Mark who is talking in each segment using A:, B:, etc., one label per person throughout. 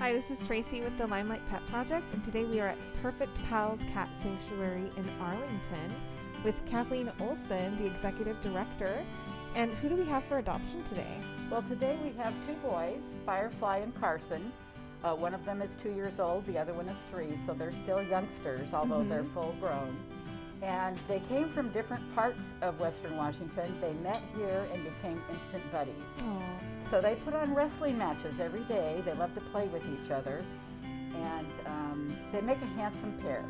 A: Hi, this is Tracy with the Limelight Pet Project, and today we are at Purrfect Pals Cat Sanctuary in Arlington with Kathleen Olson, the Executive Director. And who do we have for adoption today?
B: Well, today we have two boys, Firefly and Carson. One of them is 2 years old, the other one is 3, so they're still youngsters, although they're full grown. And they came from different parts of Western Washington. They met here and became instant buddies.
A: Aww.
B: So they put on wrestling matches every day. They love to play with each other, and they make a handsome pair.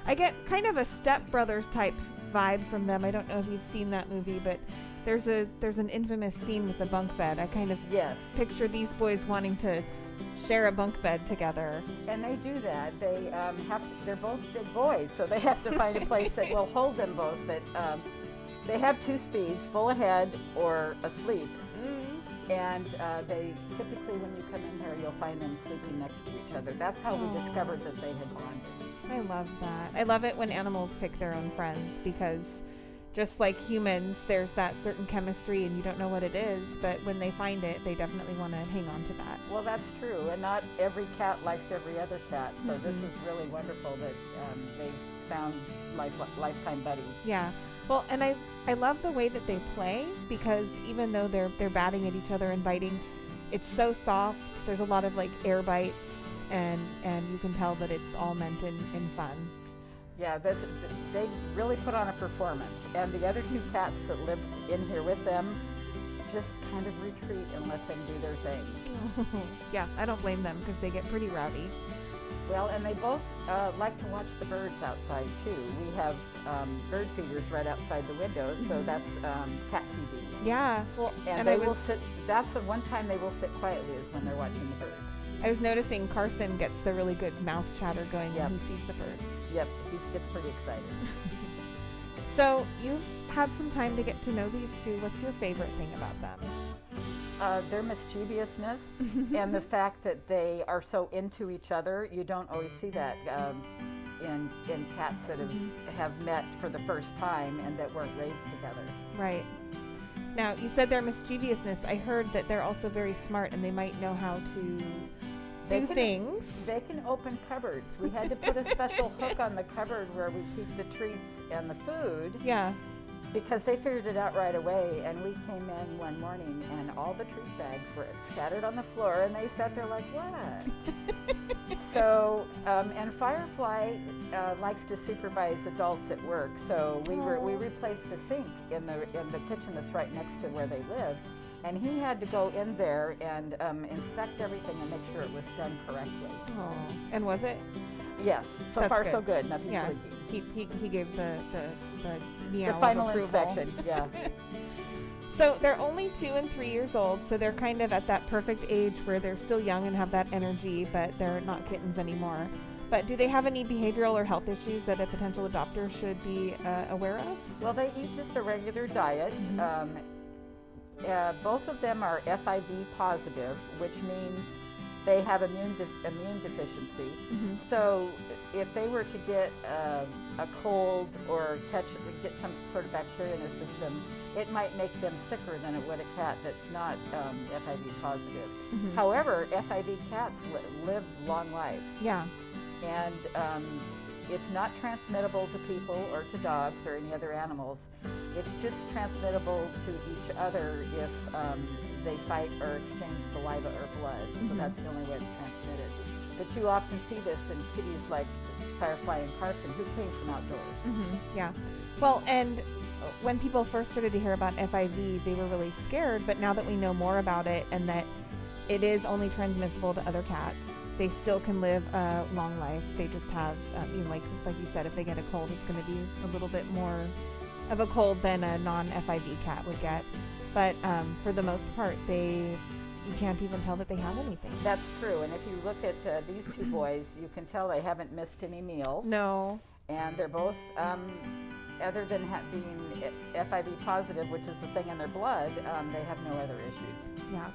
A: I get kind of a Step Brothers type vibe from them. I don't know if you've seen that movie, but there's an infamous scene with the bunk bed. I kind of picture these boys wanting to share a bunk bed together.
B: And they do that. They're both big boys, so they have to find a place that will hold them both. But they have 2 speeds, full ahead or asleep. And they typically, when you come in here, you'll find them sleeping next to each other. That's how we discovered that they had bonded.
A: I love that. I love it when animals pick their own friends, because just like humans, there's that certain chemistry and you don't know what it is, but when they find it, they definitely want to hang on to that.
B: Well, that's true, and not every cat likes every other cat, so this is really wonderful that they've found lifetime buddies.
A: Yeah. Well, and I love the way that they play, because even though they're batting at each other and biting, it's so soft. There's a lot of like air bites, and you can tell that it's all meant in fun.
B: Yeah, they really put on a performance, and the other 2 cats that live in here with them just kind of retreat and let them do their thing.
A: Yeah, I don't blame them, because they get pretty rowdy.
B: Well, and they both like to watch the birds outside too. We have bird feeders right outside the windows, so that's cat TV.
A: Yeah, well,
B: and they will sit. That's the one time they will sit quietly, is when they're watching the birds.
A: I was noticing Carson gets the really good mouth chatter going when he sees the birds.
B: Yep, he gets pretty excited.
A: So you've had some time to get to know these 2. What's your favorite thing about them?
B: Their mischievousness and the fact that they are so into each other. You don't always see that in cats that have met for the first time and that weren't raised together.
A: Right. Now, you said their mischievousness. I heard that they're also very smart and they might know how to do things.
B: They can open cupboards. We had to put a special hook on the cupboard where we keep the treats and the food.
A: Yeah.
B: Because they figured it out right away, and we came in one morning and all the treat bags were scattered on the floor, and they sat there like, what? So, and Firefly likes to supervise adults at work, so we replaced the sink in the kitchen that's right next to where they live, and he had to go in there and inspect everything and make sure it was done correctly.
A: Oh, and was it?
B: Yes, so far so good. Nothing's leaking.
A: He gave the meow
B: the final
A: of approval.
B: inspection. Yeah.
A: So they're only 2 and 3 years old, so they're kind of at that perfect age where they're still young and have that energy, but they're not kittens anymore. But do they have any behavioral or health issues that a potential adopter should be aware of?
B: Well, they eat just a regular diet. Both of them are FIV positive, which means they have immune deficiency. So if they were to get a cold or get some sort of bacteria in their system, it might make them sicker than it would a cat that's not FIV positive. However, FIV cats live long lives.
A: Yeah.
B: And it's not transmittable to people or to dogs or any other animals. It's just transmittable to each other if they fight or exchange saliva or blood. So that's the only way it's transmitted. But you often see this in kitties like Firefly and Carson, who came from outdoors.
A: Yeah. Well, and when people first started to hear about FIV, they were really scared. But now that we know more about it and that it is only transmissible to other cats, they still can live a long life. They just have, like you said, if they get a cold, it's going to be a little bit more of a cold than a non-FIV cat would get. But for the most part, you can't even tell that they have anything.
B: That's true. And if you look at these 2 boys, you can tell they haven't missed any meals.
A: No.
B: And they're both, other than being FIV positive, which is the thing in their blood, they have no other issues.
A: Yeah.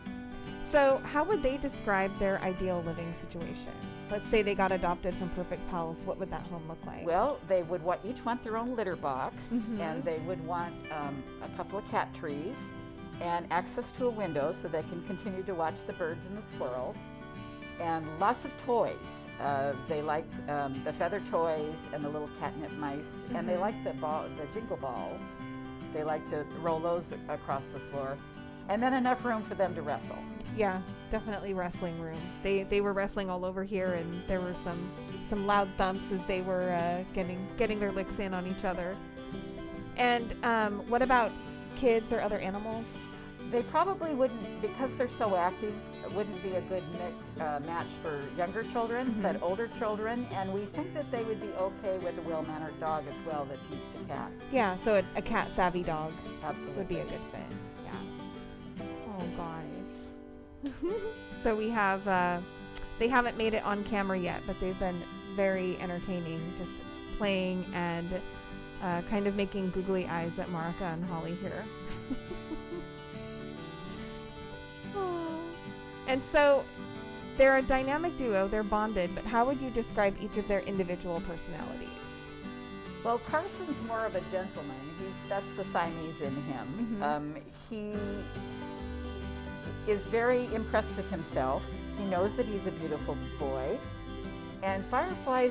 A: So how would they describe their ideal living situation? Let's say they got adopted from Purrfect Pals. What would that home look like?
B: Well, they would each want their own litter box, and they would want a couple of cat trees and access to a window so they can continue to watch the birds and the squirrels. and lots of toys. They like the feather toys and the little catnip mice, and they like the jingle balls. They like to roll those across the floor, and then enough room for them to wrestle.
A: Yeah, definitely wrestling room. They were wrestling all over here, and there were some loud thumps as they were getting their licks in on each other. And what about kids or other animals?
B: They probably wouldn't, because they're so active, it wouldn't be a good match for younger children, but older children, and we think that they would be okay with a well-mannered dog as well that's used to cats.
A: Yeah, so a cat-savvy dog
B: Absolutely.
A: would be a good fit. Yeah. Oh, guys. So we have, they haven't made it on camera yet, but they've been very entertaining, just playing and kind of making googly eyes at Marika and Holly here. And so they're a dynamic duo, they're bonded, but how would you describe each of their individual personalities?
B: Well, Carson's more of a gentleman. That's the Siamese in him. He is very impressed with himself. He knows that he's a beautiful boy. And Firefly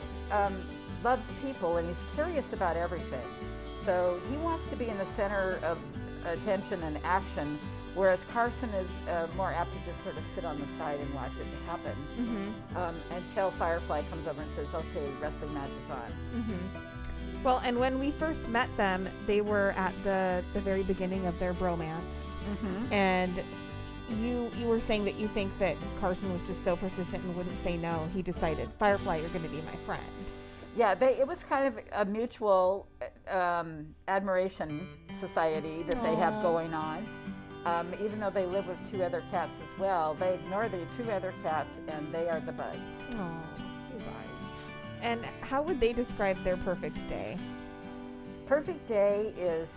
B: loves people, and he's curious about everything. So he wants to be in the center of attention and action, whereas Carson is more apt to just sort of sit on the side and watch it happen until Firefly comes over and says, okay, wrestling match is on.
A: Well, and when we first met them, they were at the very beginning of their bromance. And you were saying that you think that Carson was just so persistent and wouldn't say no. He decided, Firefly, you're going to be my friend.
B: Yeah, it was kind of a mutual admiration society that they have going on. Even though they live with two other cats as well, they ignore the two other cats, and they are the buds.
A: Oh, you guys. And how would they describe their perfect day?
B: Perfect day is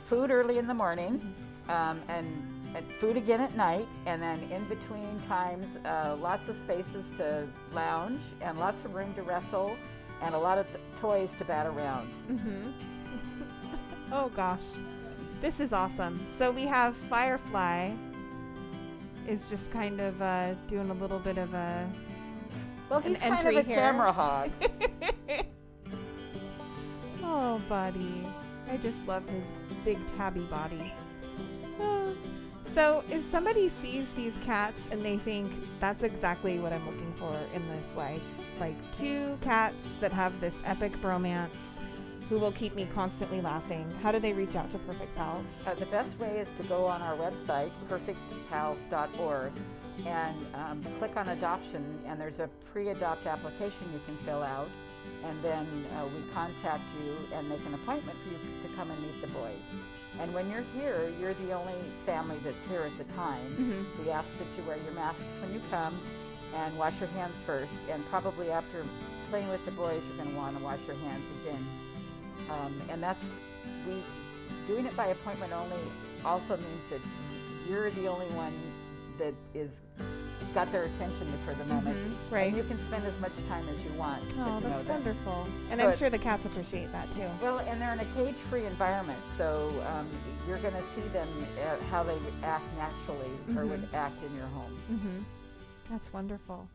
B: food early in the morning, and food again at night, and then in between times, lots of spaces to lounge, and lots of room to wrestle, and a lot of toys to bat around.
A: Oh gosh. This is awesome. So we have Firefly is just kind of doing a little bit of a
B: he's kind of a camera hog.
A: Oh, buddy. I just love his big tabby body. So if somebody sees these cats and they think that's exactly what I'm looking for in this life, like two cats that have this epic bromance who will keep me constantly laughing, how do they reach out to Purrfect Pals?
B: The best way is to go on our website, purrfectpals.org, and click on adoption, and there's a pre-adopt application you can fill out, and then we contact you and make an appointment for you to come and meet the boys. And when you're here, you're the only family that's here at the time. We ask that you wear your masks when you come and wash your hands first, and probably after playing with the boys, you're going to want to wash your hands again. And doing it by appointment only also means that you're the only one that is got their attention for the moment.
A: Right.
B: And you can spend as much time as you want.
A: Oh, that's wonderful. And
B: so
A: I'm sure the cats appreciate that too.
B: Well, and they're in a cage-free environment, so you're going to see them how they would act naturally or would act in your home.
A: That's wonderful.